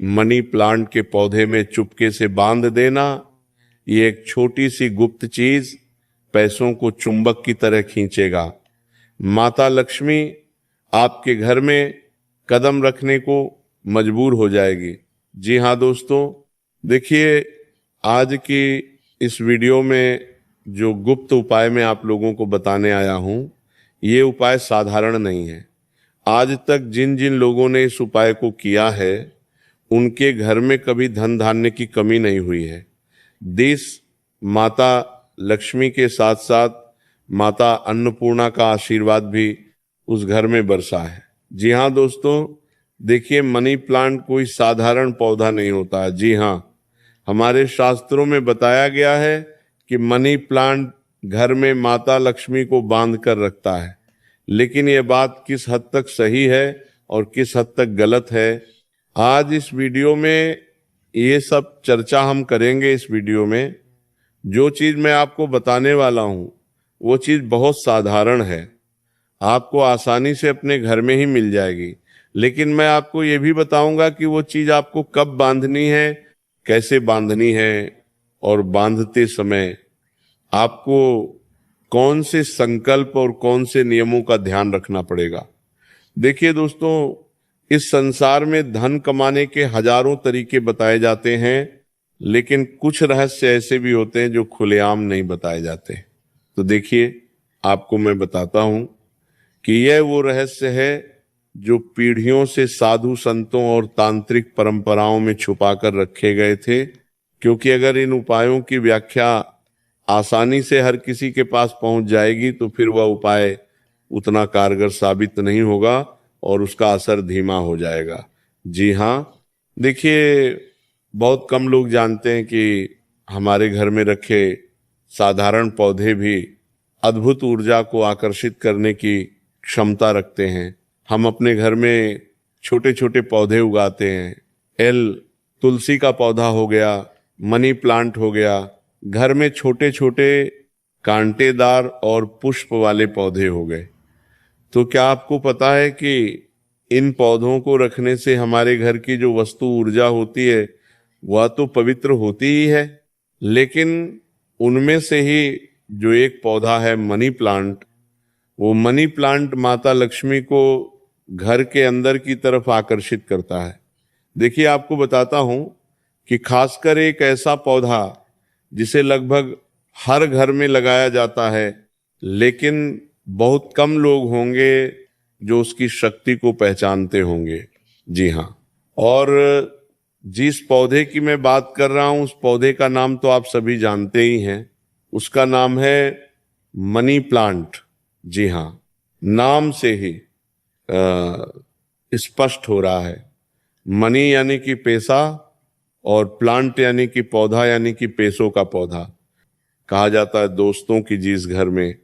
Money plant के पौधे में चुपके से बांध देना, ये एक छोटी सी गुप्त चीज पैसों को चुंबक की तरह खींचेगा। माता लक्ष्मी आपके घर में कदम रखने को मजबूर हो जाएगी। जी हाँ दोस्तों, देखिए आज की इस वीडियो में जो गुप्त उपाय मैं आप लोगों को बताने आया हूँ, ये उपाय साधारण नहीं है। आज तक जिन जिन लोगों ने इस उपाय को किया है उनके घर में कभी धन धान्य की कमी नहीं हुई है। देश माता लक्ष्मी के साथ साथ माता अन्नपूर्णा का आशीर्वाद भी उस घर में बरसा है। जी हाँ दोस्तों, देखिए मनी प्लांट कोई साधारण पौधा नहीं होता है। जी हाँ, हमारे शास्त्रों में बताया गया है कि मनी प्लांट घर में माता लक्ष्मी को बांध कर रखता है। लेकिन ये बात किस हद तक सही है और किस हद तक गलत है, आज इस वीडियो में ये सब चर्चा हम करेंगे। इस वीडियो में जो चीज़ मैं आपको बताने वाला हूँ वो चीज़ बहुत साधारण है, आपको आसानी से अपने घर में ही मिल जाएगी। लेकिन मैं आपको ये भी बताऊंगा कि वो चीज़ आपको कब बांधनी है, कैसे बांधनी है, और बांधते समय आपको कौन से संकल्प और कौन से नियमों का ध्यान रखना पड़ेगा। देखिए दोस्तों, इस संसार में धन कमाने के हजारों तरीके बताए जाते हैं, लेकिन कुछ रहस्य ऐसे भी होते हैं जो खुलेआम नहीं बताए जाते। तो देखिए, आपको मैं बताता हूं कि यह वो रहस्य है जो पीढ़ियों से साधु संतों और तांत्रिक परंपराओं में छुपा कर रखे गए थे। क्योंकि अगर इन उपायों की व्याख्या आसानी से हर किसी के पास पहुंच जाएगी तो फिर वह उपाय उतना कारगर साबित नहीं होगा और उसका असर धीमा हो जाएगा। जी हाँ, देखिए बहुत कम लोग जानते हैं कि हमारे घर में रखे साधारण पौधे भी अद्भुत ऊर्जा को आकर्षित करने की क्षमता रखते हैं। हम अपने घर में छोटे छोटे पौधे उगाते हैं। तुलसी का पौधा हो गया, मनी प्लांट हो गया, घर में छोटे छोटे कांटेदार और पुष्प वाले पौधे हो गए। तो क्या आपको पता है कि इन पौधों को रखने से हमारे घर की जो वस्तु ऊर्जा होती है वह तो पवित्र होती ही है, लेकिन उनमें से ही जो एक पौधा है मनी प्लांट, वो मनी प्लांट माता लक्ष्मी को घर के अंदर की तरफ आकर्षित करता है। देखिए आपको बताता हूं कि खासकर एक ऐसा पौधा जिसे लगभग हर घर में लगाया जाता है, लेकिन बहुत कम लोग होंगे जो उसकी शक्ति को पहचानते होंगे। जी हाँ, और जिस पौधे की मैं बात कर रहा हूं उस पौधे का नाम तो आप सभी जानते ही हैं। उसका नाम है मनी प्लांट। जी हाँ, नाम से ही स्पष्ट हो रहा है। मनी यानी कि पैसा और प्लांट यानी कि पौधा, यानी कि पैसों का पौधा। कहा जाता है दोस्तों कि जिस घर में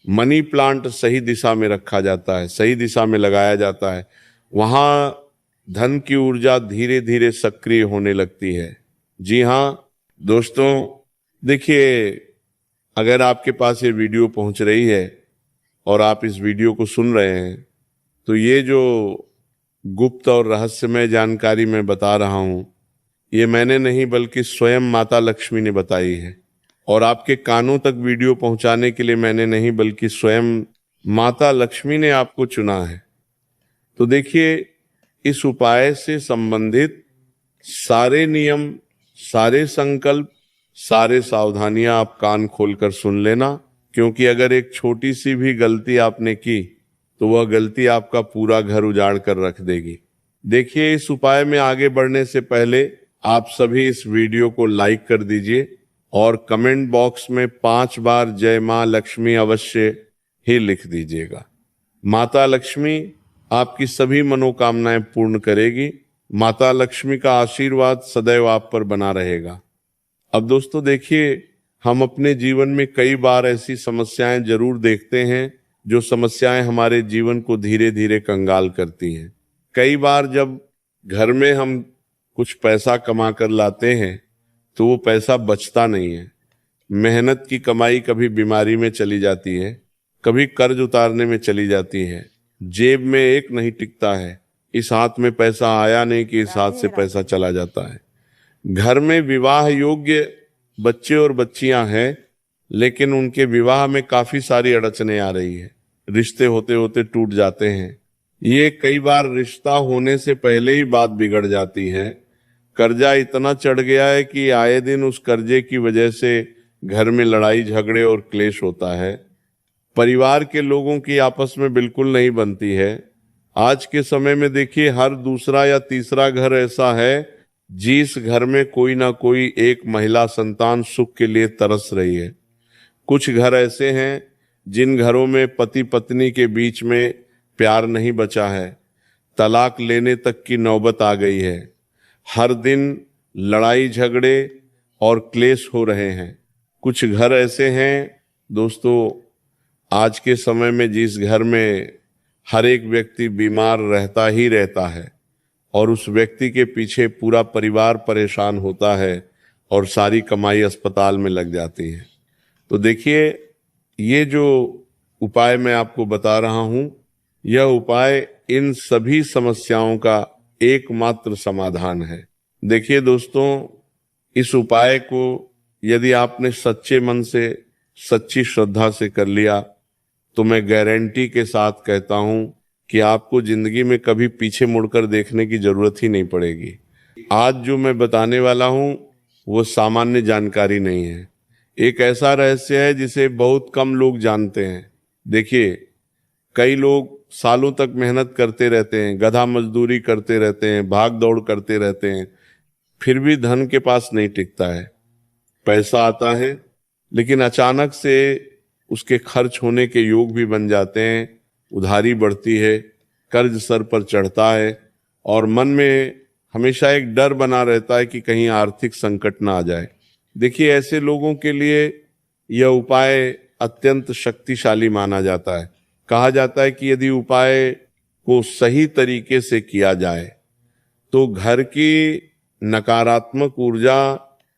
मनी प्लांट सही दिशा में रखा जाता है, सही दिशा में लगाया जाता है, वहां धन की ऊर्जा धीरे धीरे सक्रिय होने लगती है। जी हाँ दोस्तों, देखिए अगर आपके पास ये वीडियो पहुंच रही है और आप इस वीडियो को सुन रहे हैं, तो ये जो गुप्त और रहस्यमय जानकारी मैं बता रहा हूं, ये मैंने नहीं बल्कि स्वयं माता लक्ष्मी ने बताई है। और आपके कानों तक वीडियो पहुंचाने के लिए मैंने नहीं बल्कि स्वयं माता लक्ष्मी ने आपको चुना है। तो देखिए, इस उपाय से संबंधित सारे नियम, सारे संकल्प, सारे सावधानियां आप कान खोलकर सुन लेना, क्योंकि अगर एक छोटी सी भी गलती आपने की तो वह गलती आपका पूरा घर उजाड़ कर रख देगी। देखिए, इस उपाय में आगे बढ़ने से पहले आप सभी इस वीडियो को लाइक कर दीजिए और कमेंट बॉक्स में 5 बार जय मां लक्ष्मी अवश्य ही लिख दीजिएगा। माता लक्ष्मी आपकी सभी मनोकामनाएं पूर्ण करेगी। माता लक्ष्मी का आशीर्वाद सदैव आप पर बना रहेगा। अब दोस्तों देखिए, हम अपने जीवन में कई बार ऐसी समस्याएं जरूर देखते हैं जो समस्याएं हमारे जीवन को धीरे धीरे कंगाल करती हैं। कई बार जब घर में हम कुछ पैसा कमा कर लाते हैं तो वो पैसा बचता नहीं है। मेहनत की कमाई कभी बीमारी में चली जाती है, कभी कर्ज उतारने में चली जाती है, जेब में एक नहीं टिकता है, इस हाथ में पैसा आया नहीं कि इस हाथ से पैसा चला जाता है। घर में विवाह योग्य बच्चे और बच्चियां हैं, लेकिन उनके विवाह में काफी सारी अड़चने आ रही है, रिश्ते होते होते टूट जाते हैं। ये कई बार रिश्ता होने से पहले ही बात बिगड़ जाती है। कर्जा इतना चढ़ गया है कि आए दिन उस कर्जे की वजह से घर में लड़ाई झगड़े और क्लेश होता है। परिवार के लोगों की आपस में बिल्कुल नहीं बनती है। आज के समय में देखिए, हर दूसरा या तीसरा घर ऐसा है जिस घर में कोई ना कोई एक महिला संतान सुख के लिए तरस रही है। कुछ घर ऐसे हैं जिन घरों में पति पत्नी के बीच में प्यार नहीं बचा है, तलाक लेने तक की नौबत आ गई है। हर दिन लड़ाई झगड़े और क्लेश हो रहे हैं। कुछ घर ऐसे हैं दोस्तों, आज के समय में जिस घर में हर एक व्यक्ति बीमार रहता ही रहता है और उस व्यक्ति के पीछे पूरा परिवार परेशान होता है और सारी कमाई अस्पताल में लग जाती है। तो देखिए, ये जो उपाय मैं आपको बता रहा हूं, यह उपाय इन सभी समस्याओं का एकमात्र समाधान है। देखिए दोस्तों, इस उपाय को यदि आपने सच्चे मन से, सच्ची श्रद्धा से कर लिया तो मैं गारंटी के साथ कहता हूं कि आपको जिंदगी में कभी पीछे मुड़कर देखने की जरूरत ही नहीं पड़ेगी। आज जो मैं बताने वाला हूं वो सामान्य जानकारी नहीं है, एक ऐसा रहस्य है जिसे बहुत कम लोग जानते हैं। देखिए, कई लोग सालों तक मेहनत करते रहते हैं, गधा मजदूरी करते रहते हैं, भाग दौड़ करते रहते हैं, फिर भी धन के पास नहीं टिकता है। पैसा आता है लेकिन अचानक से उसके खर्च होने के योग भी बन जाते हैं, उधारी बढ़ती है, कर्ज सर पर चढ़ता है और मन में हमेशा एक डर बना रहता है कि कहीं आर्थिक संकट ना आ जाए। देखिए, ऐसे लोगों के लिए यह उपाय अत्यंत शक्तिशाली माना जाता है। कहा जाता है कि यदि उपाय को सही तरीके से किया जाए तो घर की नकारात्मक ऊर्जा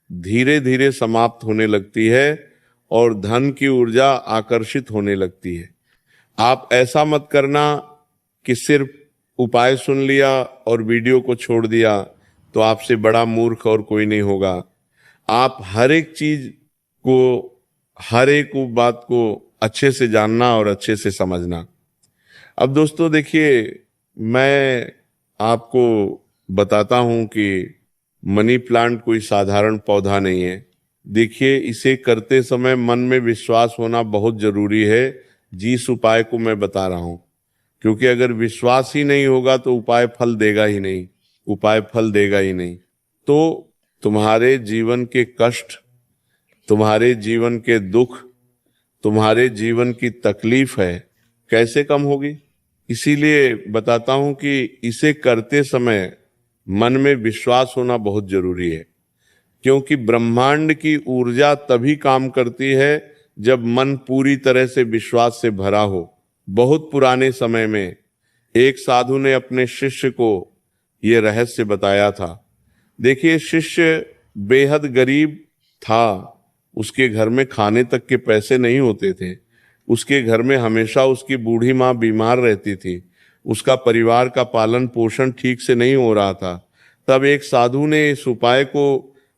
धीरे धीरे समाप्त होने लगती है और धन की ऊर्जा आकर्षित होने लगती है। आप ऐसा मत करना कि सिर्फ उपाय सुन लिया और वीडियो को छोड़ दिया तो आपसे बड़ा मूर्ख और कोई नहीं होगा। आप हर एक चीज को, हर एक बात को अच्छे से जानना और अच्छे से समझना। अब दोस्तों देखिए, मैं आपको बताता हूं कि मनी प्लांट कोई साधारण पौधा नहीं है। देखिए, इसे करते समय मन में विश्वास होना बहुत जरूरी है, जिस उपाय को मैं बता रहा हूं, क्योंकि अगर विश्वास ही नहीं होगा तो उपाय फल देगा ही नहीं, उपाय फल देगा ही नहीं। तो तुम्हारे जीवन के कष्ट, तुम्हारे जीवन के दुख, तुम्हारे जीवन की तकलीफ है, कैसे कम होगी? इसीलिए बताता हूं कि इसे करते समय मन में विश्वास होना बहुत जरूरी है, क्योंकि ब्रह्मांड की ऊर्जा तभी काम करती है जब मन पूरी तरह से विश्वास से भरा हो। बहुत पुराने समय में एक साधु ने अपने शिष्य को यह रहस्य बताया था। देखिए, शिष्य बेहद गरीब था, उसके घर में खाने तक के पैसे नहीं होते थे, उसके घर में हमेशा उसकी बूढ़ी माँ बीमार रहती थी, उसका परिवार का पालन पोषण ठीक से नहीं हो रहा था। तब एक साधु ने इस उपाय को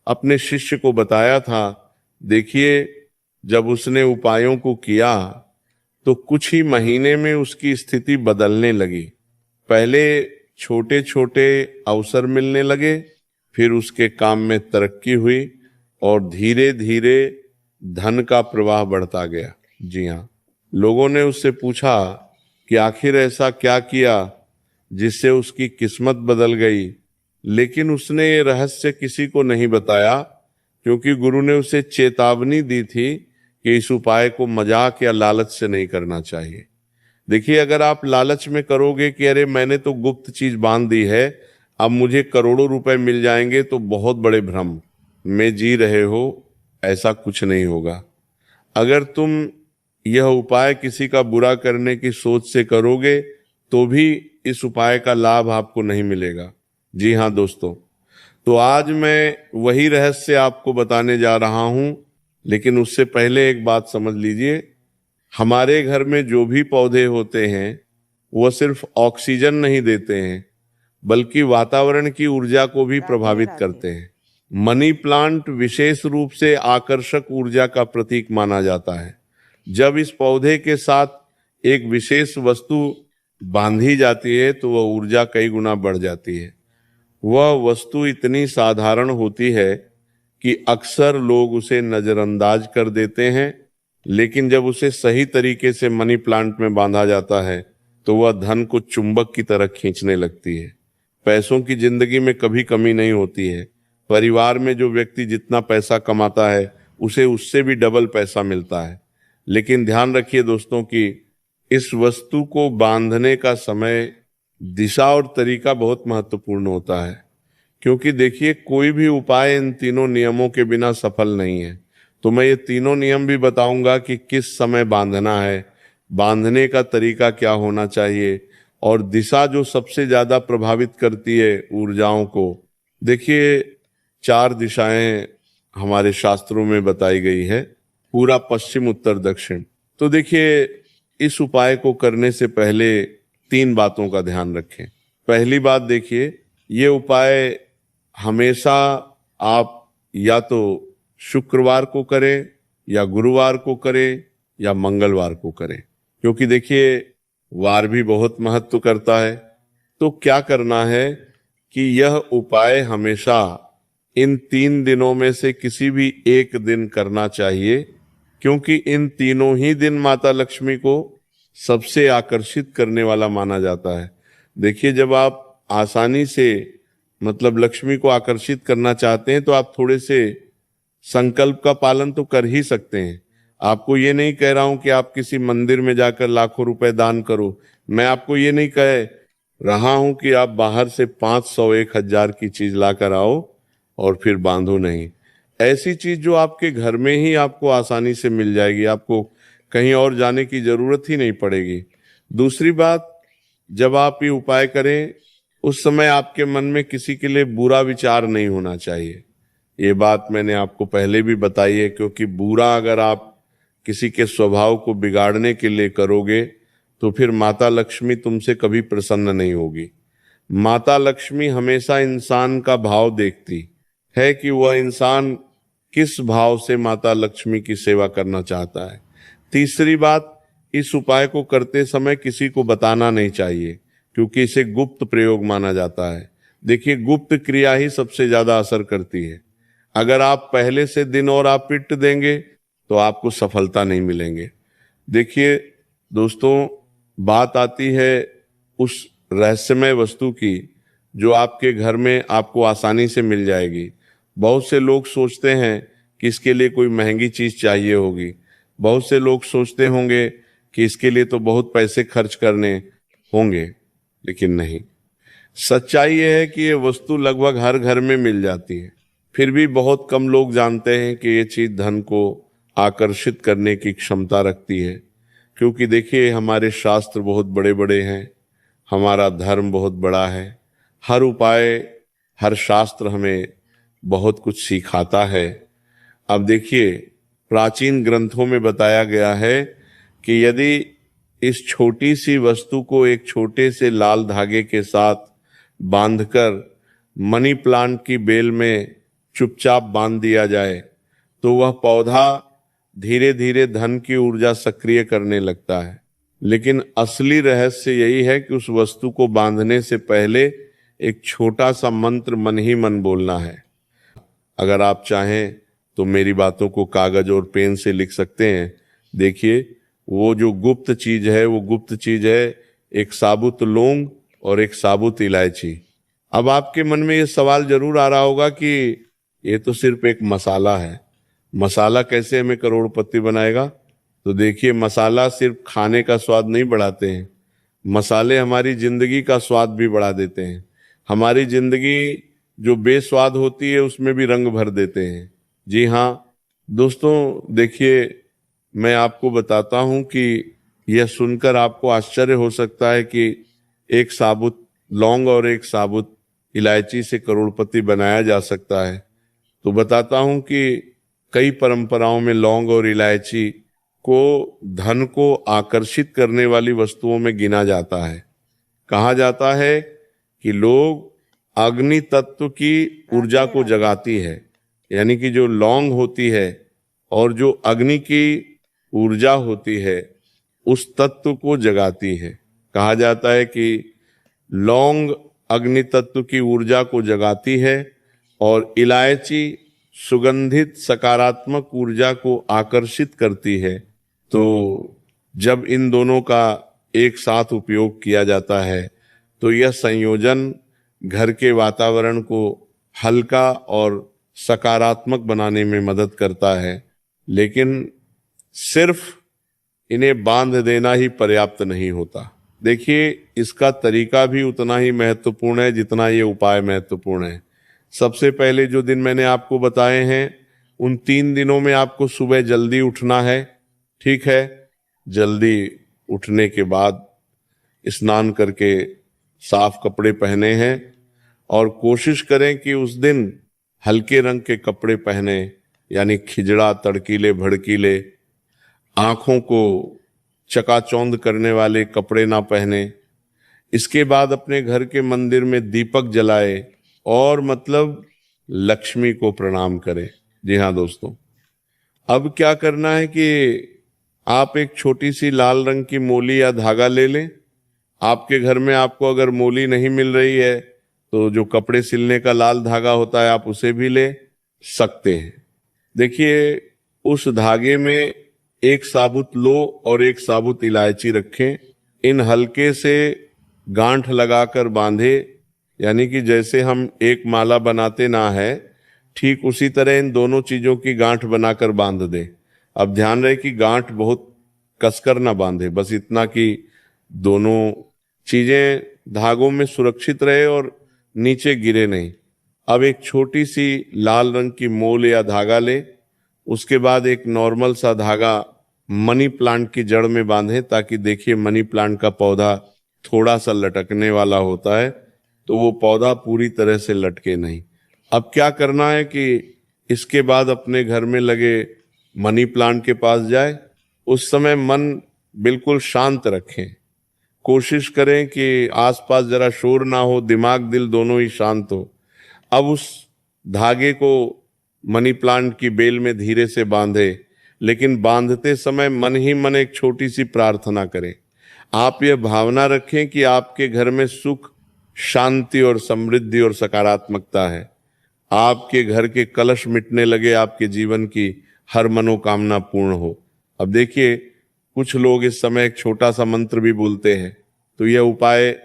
अपने शिष्य को बताया था। देखिए, जब उसने उपायों को किया तो कुछ ही महीने में उसकी स्थिति बदलने लगी। पहले छोटे छोटे अवसर मिलने लगे, फिर उसके काम में तरक्की हुई और धीरे धीरे धन का प्रवाह बढ़ता गया। जी हाँ, लोगों ने उससे पूछा कि आखिर ऐसा क्या किया जिससे उसकी किस्मत बदल गई, लेकिन उसने ये रहस्य किसी को नहीं बताया, क्योंकि गुरु ने उसे चेतावनी दी थी कि इस उपाय को मजाक या लालच से नहीं करना चाहिए। देखिए, अगर आप लालच में करोगे कि अरे मैंने तो गुप्त चीज बांध दी है, अब मुझे करोड़ों रुपए मिल जाएंगे, तो बहुत बड़े भ्रम में जी रहे हो, ऐसा कुछ नहीं होगा। अगर तुम यह उपाय किसी का बुरा करने की सोच से करोगे तो भी इस उपाय का लाभ आपको नहीं मिलेगा। जी हाँ दोस्तों, तो आज मैं वही रहस्य आपको बताने जा रहा हूं, लेकिन उससे पहले एक बात समझ लीजिए, हमारे घर में जो भी पौधे होते हैं वो सिर्फ ऑक्सीजन नहीं देते हैं, बल्कि वातावरण की ऊर्जा को भी प्रभावित करते हैं। मनी प्लांट विशेष रूप से आकर्षक ऊर्जा का प्रतीक माना जाता है। जब इस पौधे के साथ एक विशेष वस्तु बांधी जाती है तो वह ऊर्जा कई गुना बढ़ जाती है। वह वस्तु इतनी साधारण होती है कि अक्सर लोग उसे नजरअंदाज कर देते हैं, लेकिन जब उसे सही तरीके से मनी प्लांट में बांधा जाता है तो वह धन को चुंबक की तरह खींचने लगती है। पैसों की जिंदगी में कभी कमी नहीं होती है। परिवार में जो व्यक्ति जितना पैसा कमाता है उसे उससे भी डबल पैसा मिलता है। लेकिन ध्यान रखिए दोस्तों कि इस वस्तु को बांधने का समय, दिशा और तरीका बहुत महत्वपूर्ण होता है, क्योंकि देखिए कोई भी उपाय इन तीनों नियमों के बिना सफल नहीं है। तो मैं ये तीनों नियम भी बताऊंगा कि किस समय बांधना है, बांधने का तरीका क्या होना चाहिए, और दिशा जो सबसे ज्यादा प्रभावित करती है ऊर्जाओं को। देखिए 4 दिशाएं हमारे शास्त्रों में बताई गई है, पूरा पश्चिम उत्तर दक्षिण। तो देखिए इस उपाय को करने से पहले 3 बातों का ध्यान रखें। पहली बात देखिए, ये उपाय हमेशा आप या तो शुक्रवार को करें या गुरुवार को करें या मंगलवार को करें, क्योंकि देखिए वार भी बहुत महत्व करता है। तो क्या करना है कि यह उपाय हमेशा इन 3 दिनों में से किसी भी एक दिन करना चाहिए, क्योंकि इन तीनों ही दिन माता लक्ष्मी को सबसे आकर्षित करने वाला माना जाता है। देखिए जब आप आसानी से मतलब लक्ष्मी को आकर्षित करना चाहते हैं तो आप थोड़े से संकल्प का पालन तो कर ही सकते हैं। आपको ये नहीं कह रहा हूं कि आप किसी मंदिर में जाकर लाखों रुपए दान करो। मैं आपको ये नहीं कह रहा हूं कि आप बाहर से 500 1000 की चीज लाकर आओ और फिर बांधो नहीं। ऐसी चीज जो आपके घर में ही आपको आसानी से मिल जाएगी, आपको कहीं और जाने की जरूरत ही नहीं पड़ेगी। दूसरी बात, जब आप ये उपाय करें उस समय आपके मन में किसी के लिए बुरा विचार नहीं होना चाहिए। ये बात मैंने आपको पहले भी बताई है, क्योंकि बुरा अगर आप किसी के स्वभाव को बिगाड़ने के लिए करोगे तो फिर माता लक्ष्मी तुमसे कभी प्रसन्न नहीं होगी। माता लक्ष्मी हमेशा इंसान का भाव देखती है कि वह इंसान किस भाव से माता लक्ष्मी की सेवा करना चाहता है। तीसरी बात, इस उपाय को करते समय किसी को बताना नहीं चाहिए, क्योंकि इसे गुप्त प्रयोग माना जाता है। देखिए गुप्त क्रिया ही सबसे ज्यादा असर करती है। अगर आप पहले से दिन और आप पिट देंगे तो आपको सफलता नहीं मिलेंगे। देखिए दोस्तों, बात आती है उस रहस्यमय वस्तु की जो आपके घर में आपको आसानी से मिल जाएगी। बहुत से लोग सोचते हैं कि इसके लिए कोई महंगी चीज चाहिए होगी। बहुत से लोग सोचते होंगे कि इसके लिए तो बहुत पैसे खर्च करने होंगे, लेकिन नहीं। सच्चाई यह है कि ये वस्तु लगभग हर घर में मिल जाती है। फिर भी बहुत कम लोग जानते हैं कि ये चीज धन को आकर्षित करने की क्षमता रखती है। क्योंकि देखिए हमारे शास्त्र बहुत बड़े बड़े हैं, हमारा धर्म बहुत बड़ा है। हर उपाय, हर शास्त्र हमें बहुत कुछ सिखाता है। अब देखिए प्राचीन ग्रंथों में बताया गया है कि यदि इस छोटी सी वस्तु को एक छोटे से लाल धागे के साथ बांधकर मनी प्लांट की बेल में चुपचाप बांध दिया जाए तो वह पौधा धीरे धीरे धन की ऊर्जा सक्रिय करने लगता है। लेकिन असली रहस्य यही है कि उस वस्तु को बांधने से पहले एक छोटा सा मंत्र मन ही मन बोलना है। अगर आप चाहें तो मेरी बातों को कागज और पेन से लिख सकते हैं। देखिए वो जो गुप्त चीज है, वो गुप्त चीज है एक साबुत लौंग और एक साबुत इलायची। अब आपके मन में ये सवाल जरूर आ रहा होगा कि ये तो सिर्फ एक मसाला है, मसाला कैसे हमें करोड़पति बनाएगा? तो देखिए मसाला सिर्फ खाने का स्वाद नहीं बढ़ाते हैं, मसाले हमारी जिंदगी का स्वाद भी बढ़ा देते हैं। हमारी जिंदगी जो बेस्वाद होती है उसमें भी रंग भर देते हैं। जी हाँ दोस्तों, देखिए मैं आपको बताता हूं कि यह सुनकर आपको आश्चर्य हो सकता है कि एक साबुत लौंग और एक साबुत इलायची से करोड़पति बनाया जा सकता है। तो बताता हूं कि कई परंपराओं में लौंग और इलायची को धन को आकर्षित करने वाली वस्तुओं में गिना जाता है। कहा जाता है कि लोग अग्नि तत्व की ऊर्जा को जगाती है, यानी कि जो लौंग होती है और जो अग्नि की ऊर्जा होती है उस तत्व को जगाती है। कहा जाता है कि लौंग अग्नि तत्व की ऊर्जा को जगाती है और इलायची सुगंधित सकारात्मक ऊर्जा को आकर्षित करती है। तो जब इन दोनों का एक साथ उपयोग किया जाता है तो यह संयोजन घर के वातावरण को हल्का और सकारात्मक बनाने में मदद करता है। लेकिन सिर्फ इन्हें बांध देना ही पर्याप्त नहीं होता। देखिए, इसका तरीका भी उतना ही महत्वपूर्ण है जितना ये उपाय महत्वपूर्ण है। सबसे पहले जो दिन मैंने आपको बताए हैं उन 3 दिनों में आपको सुबह जल्दी उठना है। ठीक है, जल्दी उठने के बाद स्नान करके साफ कपड़े पहने हैं और कोशिश करें कि उस दिन हल्के रंग के कपड़े पहने, यानी खिजड़ा, तड़कीले, भड़कीले, आंखों को चकाचौंध करने वाले कपड़े ना पहने। इसके बाद अपने घर के मंदिर में दीपक जलाए और मतलब लक्ष्मी को प्रणाम करें। जी हाँ दोस्तों, अब क्या करना है कि आप एक छोटी सी लाल रंग की मोली या धागा ले लें। आपके घर में आपको अगर मोली नहीं मिल रही है तो जो कपड़े सिलने का लाल धागा होता है आप उसे भी ले सकते हैं। देखिए, उस धागे में एक साबुत लो और एक साबुत इलायची रखें। इन हल्के से गांठ लगाकर बांधे, यानी कि जैसे हम एक माला बनाते ना है, ठीक उसी तरह इन दोनों चीजों की गांठ बनाकर बांध दे। अब ध्यान रहे कि गांठ बहुत कसकर ना बांधे, बस इतना कि दोनों चीजें धागों में सुरक्षित रहे और नीचे गिरे नहीं। अब एक छोटी सी लाल रंग की मोल या धागा ले, उसके बाद एक नॉर्मल सा धागा मनी प्लांट की जड़ में बांधे, ताकि देखिए मनी प्लांट का पौधा थोड़ा सा लटकने वाला होता है, तो वो पौधा पूरी तरह से लटके नहीं। अब क्या करना है कि इसके बाद अपने घर में लगे मनी प्लांट के पास जाए। उस समय मन बिल्कुल शांत रखें, कोशिश करें कि आसपास जरा शोर ना हो, दिमाग दिल दोनों ही शांत हो। अब उस धागे को मनी प्लांट की बेल में धीरे से बांधे, लेकिन बांधते समय मन ही मन एक छोटी सी प्रार्थना करें। आप यह भावना रखें कि आपके घर में सुख, शांति और समृद्धि और सकारात्मकता है। आपके घर के कलश मिटने लगे, आपके जीवन की हर मनोकामना पूर्ण हो। अब देखिए, कुछ लोग इस समय एक छोटा सा मंत्र भी बोलते हैं, तो यह उपाय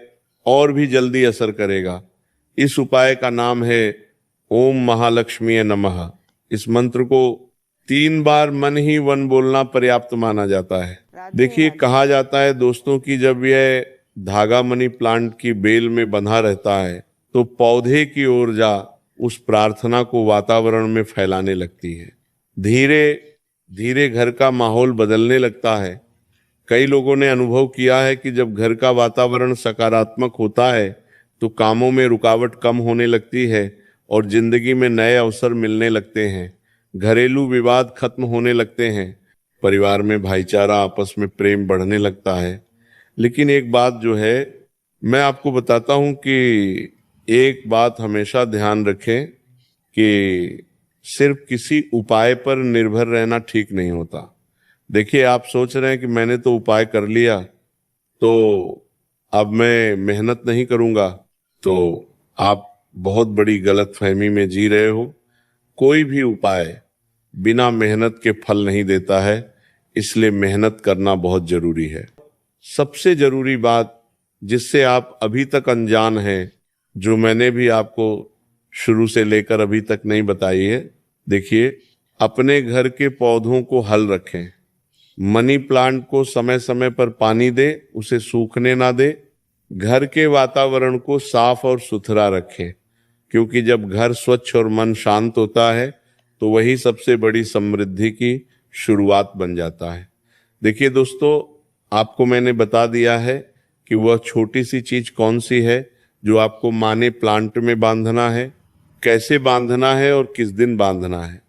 और भी जल्दी असर करेगा। इस उपाय का नाम है ओम महालक्ष्मी नमः। इस मंत्र को 3 बार मन ही वन बोलना पर्याप्त माना जाता है। देखिए, कहा जाता है दोस्तों कि जब यह धागा मनी प्लांट की बेल में बंधा रहता है तो पौधे की ऊर्जा उस प्रार्थना को वातावरण में फैलाने लगती है। धीरे धीरे घर का माहौल बदलने लगता है। कई लोगों ने अनुभव किया है कि जब घर का वातावरण सकारात्मक होता है तो कामों में रुकावट कम होने लगती है और जिंदगी में नए अवसर मिलने लगते हैं। घरेलू विवाद खत्म होने लगते हैं, परिवार में भाईचारा, आपस में प्रेम बढ़ने लगता है। लेकिन एक बात जो है मैं आपको बताता हूं कि एक बात हमेशा ध्यान रखें कि सिर्फ किसी उपाय पर निर्भर रहना ठीक नहीं होता। देखिए, आप सोच रहे हैं कि मैंने तो उपाय कर लिया तो अब मैं मेहनत नहीं करूंगा, तो आप बहुत बड़ी गलतफहमी में जी रहे हो। कोई भी उपाय बिना मेहनत के फल नहीं देता है, इसलिए मेहनत करना बहुत जरूरी है। सबसे जरूरी बात जिससे आप अभी तक अनजान हैं, जो मैंने भी आपको शुरू से लेकर अभी तक नहीं बताई है, देखिए, अपने घर के पौधों को हल रखें। मनी प्लांट को समय समय पर पानी दे, उसे सूखने ना दे। घर के वातावरण को साफ और सुथरा रखें, क्योंकि जब घर स्वच्छ और मन शांत होता है तो वही सबसे बड़ी समृद्धि की शुरुआत बन जाता है। देखिए दोस्तों, आपको मैंने बता दिया है कि वह छोटी सी चीज कौन सी है जो आपको मनी प्लांट में बांधना है, कैसे बांधना है और किस दिन बांधना है।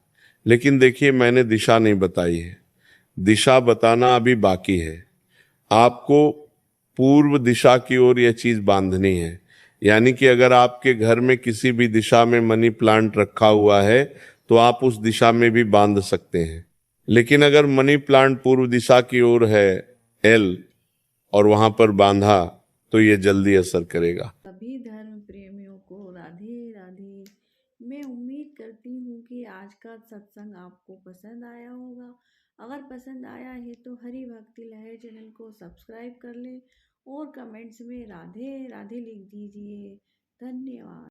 लेकिन देखिए, मैंने दिशा नहीं बताई है, दिशा बताना अभी बाकी है। आपको पूर्व दिशा की ओर यह चीज बांधनी है, यानी कि अगर आपके घर में किसी भी दिशा में मनी प्लांट रखा हुआ है तो आप उस दिशा में भी बांध सकते हैं। लेकिन अगर मनी प्लांट पूर्व दिशा की ओर है, एल, और वहां पर बांधा, तो ये जल्दी असर करेगा। सभी धर्म प्रेमियों को राधे राधे। मैं उम्मीद करती हूँ कि आज का सत्संग आपको पसंद आया होगा। अगर पसंद आया है तो हरि भक्ति लहर चैनल को सब्सक्राइब कर लें और कमेंट्स में राधे राधे लिख दीजिए। धन्यवाद।